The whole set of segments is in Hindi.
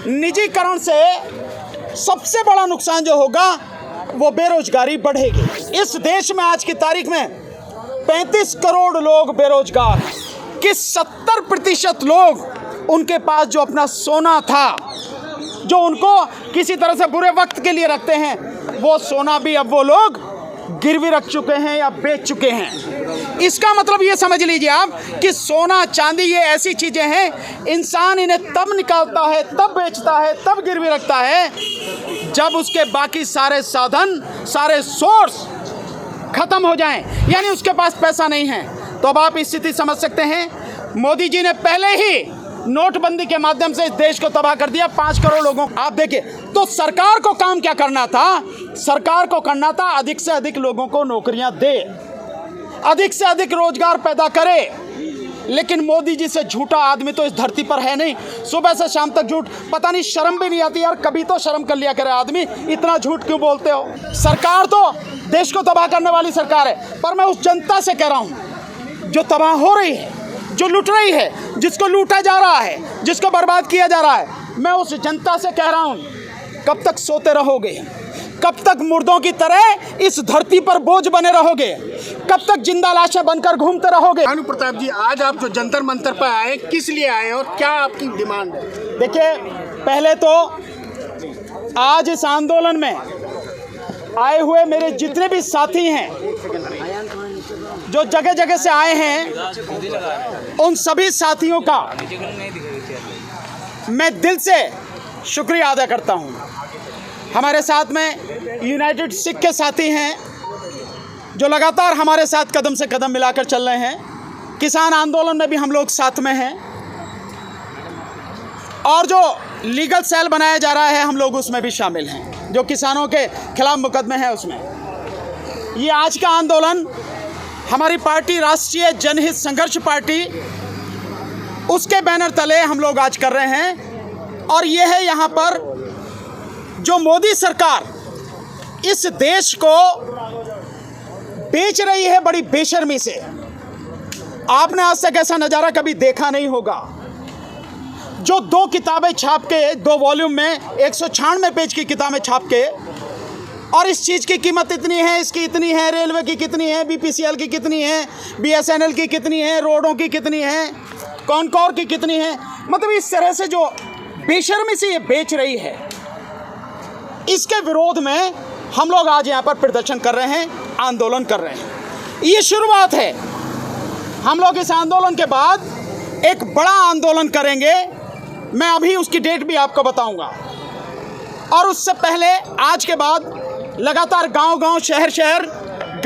निजीकरण से सबसे बड़ा नुकसान जो होगा वो बेरोजगारी बढ़ेगी। इस देश में आज की तारीख में 35 करोड़ लोग बेरोजगार हैं कि 70% लोग उनके पास जो अपना सोना था, जो उनको किसी तरह से बुरे वक्त के लिए रखते हैं, वो सोना भी अब वो लोग गिरवी रख चुके हैं या बेच चुके हैं। इसका मतलब ये समझ लीजिए आप कि सोना चांदी ये ऐसी चीज़ें हैं, इंसान इन्हें तब निकालता है, तब बेचता है, तब गिरवी रखता है जब उसके बाकी सारे साधन, सारे सोर्स खत्म हो जाएं, यानी उसके पास पैसा नहीं है। तो अब आप स्थिति समझ सकते हैं, मोदी जी ने पहले ही नोटबंदी के माध्यम से इस देश को तबाह कर दिया, 5 करोड़ लोगों को। आप देखिए, तो सरकार को काम क्या करना था? सरकार को करना था अधिक से अधिक लोगों को नौकरियां दे, अधिक से अधिक रोजगार पैदा करे। लेकिन मोदी जी से झूठा आदमी तो इस धरती पर है नहीं। सुबह से शाम तक झूठ, पता नहीं शर्म भी नहीं आती यार। कभी तो शर्म कर लिया करे आदमी, इतना झूठ क्यों बोलते हो? सरकार तो देश को तबाह करने वाली सरकार है, पर मैं उस जनता से कह रहा हूं जो तबाह हो रही है, जो लूट रही है, जिसको लूटा जा रहा है, जिसको बर्बाद किया जा रहा है, मैं उस जनता से कह रहा हूं, कब तक सोते रहोगे? कब तक मुर्दों की तरह इस धरती पर बोझ बने रहोगे? कब तक जिंदा लाशें बनकर घूमते रहोगे? भानु प्रताप जी, आज आप जो जंतर मंतर पर आए, किस लिए आए और क्या आपकी डिमांड है? देखिए, पहले तो आज इस आंदोलन में आए हुए मेरे जितने भी साथी हैं, जो जगह जगह से आए हैं, उन सभी साथियों का मैं दिल से शुक्रिया अदा करता हूं। हमारे साथ में यूनाइटेड सिख के साथी हैं जो लगातार हमारे साथ कदम से कदम मिलाकर चल रहे हैं। किसान आंदोलन में भी हम लोग साथ में हैं, और जो लीगल सेल बनाया जा रहा है हम लोग उसमें भी शामिल हैं, जो किसानों के खिलाफ मुकदमे हैं उसमें। ये आज का आंदोलन हमारी पार्टी राष्ट्रीय जनहित संघर्ष पार्टी, उसके बैनर तले हम लोग आज कर रहे हैं। और ये है यहाँ पर जो मोदी सरकार इस देश को बेच रही है बड़ी बेशर्मी से। आपने आज तक ऐसा नज़ारा कभी देखा नहीं होगा। जो 2 किताबें छाप के, 2 वॉल्यूम में 196 पेज की किताबें छाप के, और इस चीज़ की कीमत इतनी है, इसकी इतनी है, रेलवे की कितनी है, BPCL की कितनी है, BSNL की कितनी है, रोडों की कितनी है, कॉनकॉर की कितनी है, मतलब इस तरह से जो बेशर्मी से ये बेच रही है, इसके विरोध में हम लोग आज यहाँ पर प्रदर्शन कर रहे हैं, आंदोलन कर रहे हैं। ये शुरुआत है। हम लोग इस आंदोलन के बाद एक बड़ा आंदोलन करेंगे, मैं अभी उसकी डेट भी आपको बताऊंगा। और उससे पहले आज के बाद लगातार गांव-गांव, शहर-शहर,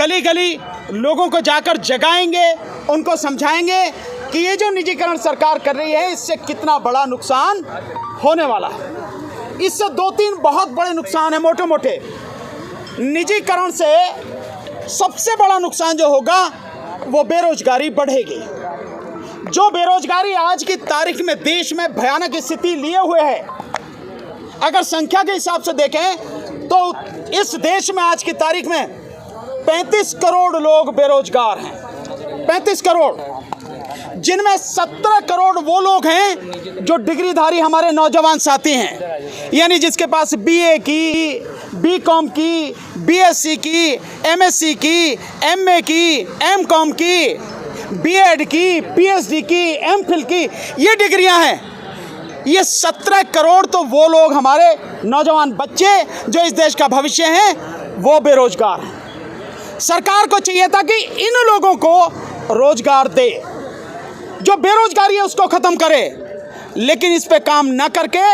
गली-गली लोगों को जाकर जगाएंगे, उनको समझाएंगे कि ये जो निजीकरण सरकार कर रही है इससे कितना बड़ा नुकसान होने वाला है। इससे 2-3 बहुत बड़े नुकसान हैं, मोटे मोटे। निजीकरण से सबसे बड़ा नुकसान जो होगा वो बेरोजगारी बढ़ेगी। जो बेरोजगारी आज की तारीख में देश में भयानक स्थिति लिए हुए है, अगर संख्या के हिसाब से देखें तो इस देश में आज की तारीख में 35 करोड़ लोग बेरोजगार हैं। 35 करोड़, जिनमें 17 करोड़ वो लोग हैं जो डिग्रीधारी हमारे नौजवान साथी हैं, यानी जिसके पास BA की, BCom की, BSc की, MSc की, MA की, MCom की, B.Ed की, PhD की, MPhil की, ये डिग्रियां हैं। ये 17 करोड़ तो वो लोग हमारे नौजवान बच्चे जो इस देश का भविष्य हैं, वो बेरोजगार हैं। सरकार को चाहिए था कि इन लोगों को रोजगार दे, जो बेरोजगारी है उसको ख़त्म करे, लेकिन इस पे काम न करके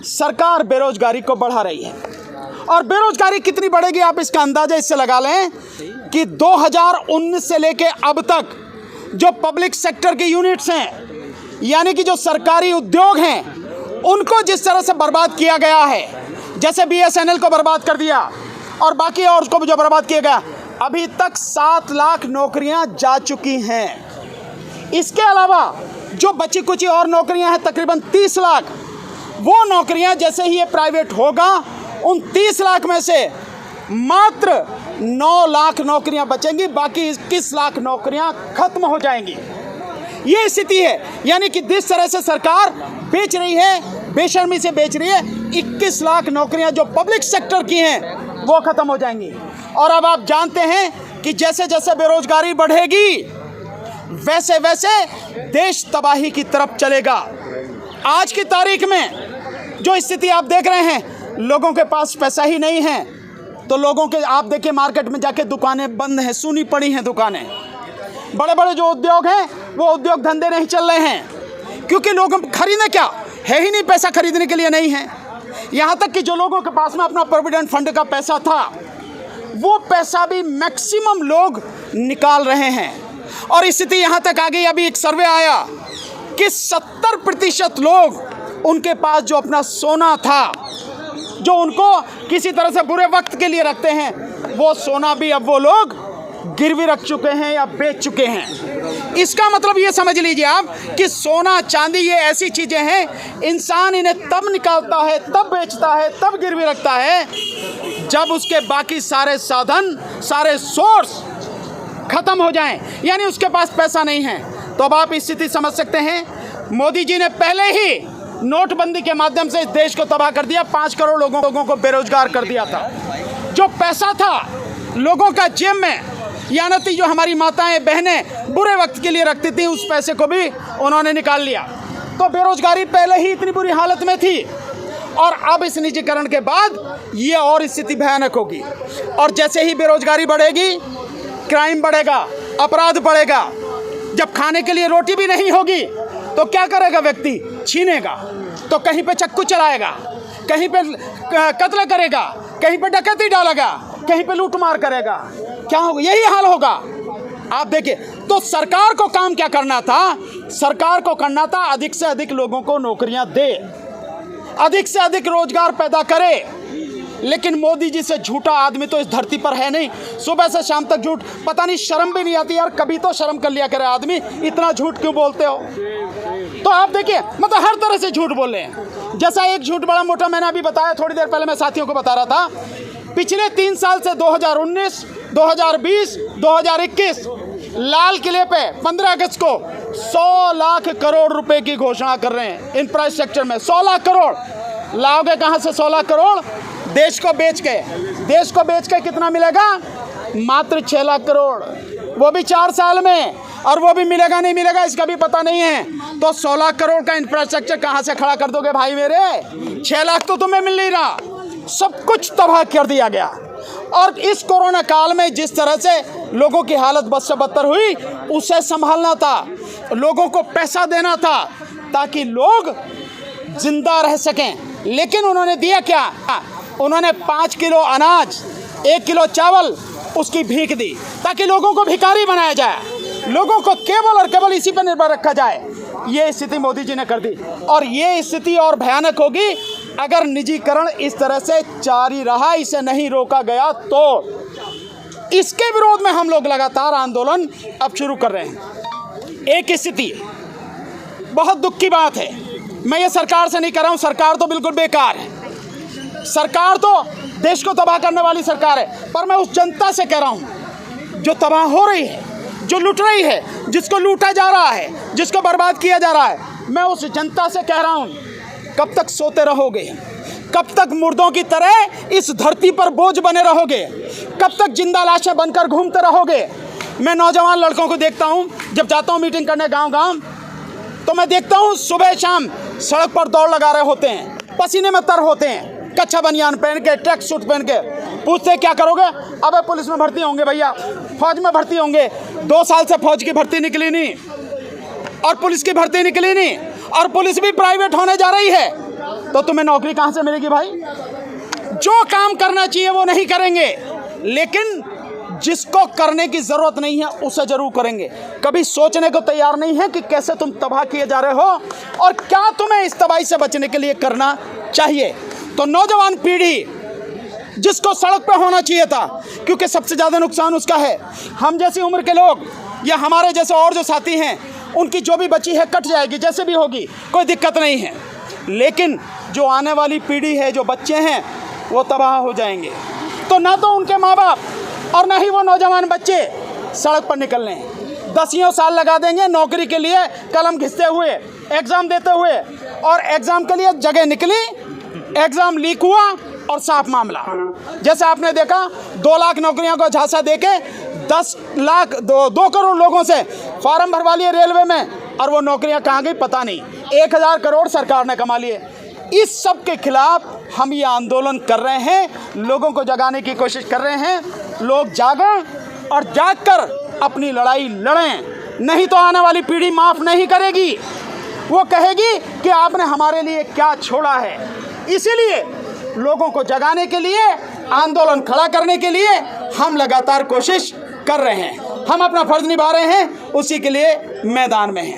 सरकार बेरोजगारी को बढ़ा रही है। और बेरोजगारी कितनी बढ़ेगी आप इसका अंदाज़ा इससे लगा लें कि 2019 से लेके अब तक जो पब्लिक सेक्टर की यूनिट्स हैं, यानी कि जो सरकारी उद्योग हैं, उनको जिस तरह से बर्बाद किया गया है, जैसे BSNL को बर्बाद कर दिया और बाकी और उसको जो बर्बाद किया गया, अभी तक 7 लाख नौकरियां जा चुकी हैं। इसके अलावा जो बची कुची और नौकरियां हैं तकरीबन 30 लाख, वो नौकरियां जैसे ही ये प्राइवेट होगा, उन 30 लाख में से मात्र 9 लाख नौकरियां बचेंगी, बाकी 21 लाख नौकरियां खत्म हो जाएंगी। ये स्थिति है, यानी कि जिस तरह से सरकार बेच रही है बेशर्मी से बेच रही है। 21 लाख नौकरियां जो पब्लिक सेक्टर की हैं वो ख़त्म हो जाएंगी। और अब आप जानते हैं कि जैसे जैसे बेरोजगारी बढ़ेगी वैसे वैसे देश तबाही की तरफ चलेगा। आज की तारीख में जो स्थिति आप देख रहे हैं, लोगों के पास पैसा ही नहीं है, तो लोगों के आप देखिए मार्केट में जाके दुकानें बंद हैं, सूनी पड़ी हैं दुकानें। बड़े बड़े जो उद्योग हैं वो उद्योग धंधे नहीं चल रहे हैं, क्योंकि लोग खरीदने क्या है ही नहीं, पैसा खरीदने के लिए नहीं है। यहाँ तक कि जो लोगों के पास में अपना प्रोविडेंट फंड का पैसा था वो पैसा भी मैक्सिमम लोग निकाल रहे हैं। और स्थिति यहाँ तक आ गई, अभी एक सर्वे आया कि 70% लोग उनके पास जो अपना सोना था, जो उनको किसी तरह से बुरे वक्त के लिए रखते हैं, वो सोना भी अब वो लोग गिरवी रख चुके हैं या बेच चुके हैं। इसका मतलब ये समझ लीजिए आप कि सोना चांदी ये ऐसी चीज़ें हैं, इंसान इन्हें तब निकालता है, तब बेचता है, तब गिरवी रखता है जब उसके बाकी सारे साधन, सारे सोर्स खत्म हो जाएं, यानी उसके पास पैसा नहीं है। तो अब आप स्थिति समझ सकते हैं, मोदी जी ने पहले ही नोटबंदी के माध्यम से इस देश को तबाह कर दिया, 5 करोड़ लोगों को बेरोजगार कर दिया था। जो पैसा था लोगों का जेब में, यानी जो हमारी माताएं बहनें बुरे वक्त के लिए रखती थी, उस पैसे को भी उन्होंने निकाल लिया। तो बेरोजगारी पहले ही इतनी बुरी हालत में थी और अब इस निजीकरण के बाद ये और स्थिति भयानक होगी। और जैसे ही बेरोजगारी बढ़ेगी, क्राइम बढ़ेगा, अपराध बढ़ेगा। जब खाने के लिए रोटी भी नहीं होगी तो क्या करेगा व्यक्ति? छीनेगा, तो कहीं पे चक्कू चलाएगा, कहीं पे कत्ल करेगा, कहीं पे डकैती डालेगा, कहीं पे लूटमार करेगा। क्या होगा? यही हाल होगा। आप देखिए, तो सरकार को काम क्या करना था? सरकार को करना था अधिक से अधिक लोगों को नौकरियां दे, अधिक से अधिक रोजगार पैदा करे। लेकिन मोदी जी से झूठा आदमी तो इस धरती पर है नहीं। सुबह से शाम तक झूठ, पता नहीं शर्म भी नहीं आती यार। कभी तो शर्म कर लिया करे आदमी, इतना झूठ क्यों बोलते हो? तो आप देखिए, मतलब हर तरह से झूठ बोल रहे हैं। जैसा एक झूठ बड़ा मोटा मैंने अभी बताया, थोड़ी देर पहले मैं साथियों को बता रहा था, पिछले 3 साल से 2019, 2020, 2021 लाल किले पे 15 अगस्त को 100 लाख करोड़ रुपए की घोषणा कर रहे हैं इंफ्रास्ट्रक्चर में। 100 लाख करोड़ लाओगे कहाँ से? 100 लाख करोड़ देश को बेच के। देश को बेच के कितना मिलेगा? मात्र 6 लाख करोड़, वो भी 4 साल में। और वो भी मिलेगा नहीं मिलेगा इसका भी पता नहीं है। तो 100 लाख करोड़ का इंफ्रास्ट्रक्चर कहाँ से खड़ा कर दोगे भाई मेरे? 6 लाख तो तुम्हें मिल नहीं रहा, सब कुछ तबाह कर दिया गया। और इस कोरोना काल में जिस तरह से लोगों की हालत बद से बदतर हुई, उसे संभालना था, लोगों को पैसा देना था ताकि लोग जिंदा रह सकें। लेकिन उन्होंने दिया क्या? उन्होंने 5 किलो अनाज, 1 किलो चावल उसकी भीख दी ताकि लोगों को भिखारी बनाया जाए, लोगों को केवल और केवल इसी पर निर्भर रखा जाए। ये स्थिति मोदी जी ने कर दी। और ये स्थिति और भयानक होगी अगर निजीकरण इस तरह से जारी रहा, इसे नहीं रोका गया तो। इसके विरोध में हम लोग लगातार आंदोलन अब शुरू कर रहे हैं। एक स्थिति बहुत दुख की बात है, मैं ये सरकार से नहीं कर रहा हूँ, सरकार तो बिल्कुल बेकार है, सरकार तो देश को तबाह करने वाली सरकार है। पर मैं उस जनता से कह रहा हूँ जो तबाह हो रही है, जो लूट रही है, जिसको लूटा जा रहा है, जिसको बर्बाद किया जा रहा है, मैं उस जनता से कह रहा हूँ, कब तक सोते रहोगे? कब तक मुर्दों की तरह इस धरती पर बोझ बने रहोगे? कब तक जिंदा लाशें बनकर घूमते रहोगे? मैं नौजवान लड़कों को देखता हूँ, जब जाता हूँ मीटिंग करने गांव-गांव, तो मैं देखता हूँ सुबह शाम सड़क पर दौड़ लगा रहे होते हैं, पसीने में तर होते हैं, कच्चा बनियान पहन के, ट्रैक सूट पहन के। पूछते क्या करोगे? अबे पुलिस में भर्ती होंगे भैया, फौज में भर्ती होंगे। 2 साल से फौज की भर्ती निकली नहीं और पुलिस की भर्ती निकली नहीं, और पुलिस भी प्राइवेट होने जा रही है, तो तुम्हें नौकरी कहाँ से मिलेगी भाई? जो काम करना चाहिए वो नहीं करेंगे, लेकिन जिसको करने की ज़रूरत नहीं है उसे ज़रूर करेंगे। कभी सोचने को तैयार नहीं है कि कैसे तुम तबाह किए जा रहे हो और क्या तुम्हें इस तबाही से बचने के लिए करना चाहिए। तो नौजवान पीढ़ी जिसको सड़क पर होना चाहिए था, क्योंकि सबसे ज़्यादा नुकसान उसका है। हम जैसी उम्र के लोग या हमारे जैसे और जो साथी हैं, उनकी जो भी बची है कट जाएगी, जैसे भी होगी, कोई दिक्कत नहीं है। लेकिन जो आने वाली पीढ़ी है, जो बच्चे हैं, वो तबाह हो जाएंगे। तो ना तो उनके माँ बाप और ना ही वो नौजवान बच्चे सड़क पर निकल रहे हैं। 10 साल लगा देंगे नौकरी के लिए, कलम घिसते हुए, एग्ज़ाम देते हुए, और एग्ज़ाम के लिए जगह निकली, एग्ज़ाम लीक हुआ और साफ मामला। जैसे आपने देखा 2 लाख नौकरियों को झांसा देके 10 लाख 2 करोड़ लोगों से फार्म भरवा लिए रेलवे में, और वो नौकरियां कहाँ गई पता नहीं। 1000 करोड़ सरकार ने कमा लिए। इस सब के खिलाफ हम ये आंदोलन कर रहे हैं, लोगों को जगाने की कोशिश कर रहे हैं। लोग जागें और जागकर अपनी लड़ाई लड़ें, नहीं तो आने वाली पीढ़ी माफ़ नहीं करेगी। वो कहेगी कि आपने हमारे लिए क्या छोड़ा है। इसीलिए लोगों को जगाने के लिए, आंदोलन खड़ा करने के लिए हम लगातार कोशिश कर रहे हैं। हम अपना फर्ज निभा रहे हैं, उसी के लिए मैदान में हैं।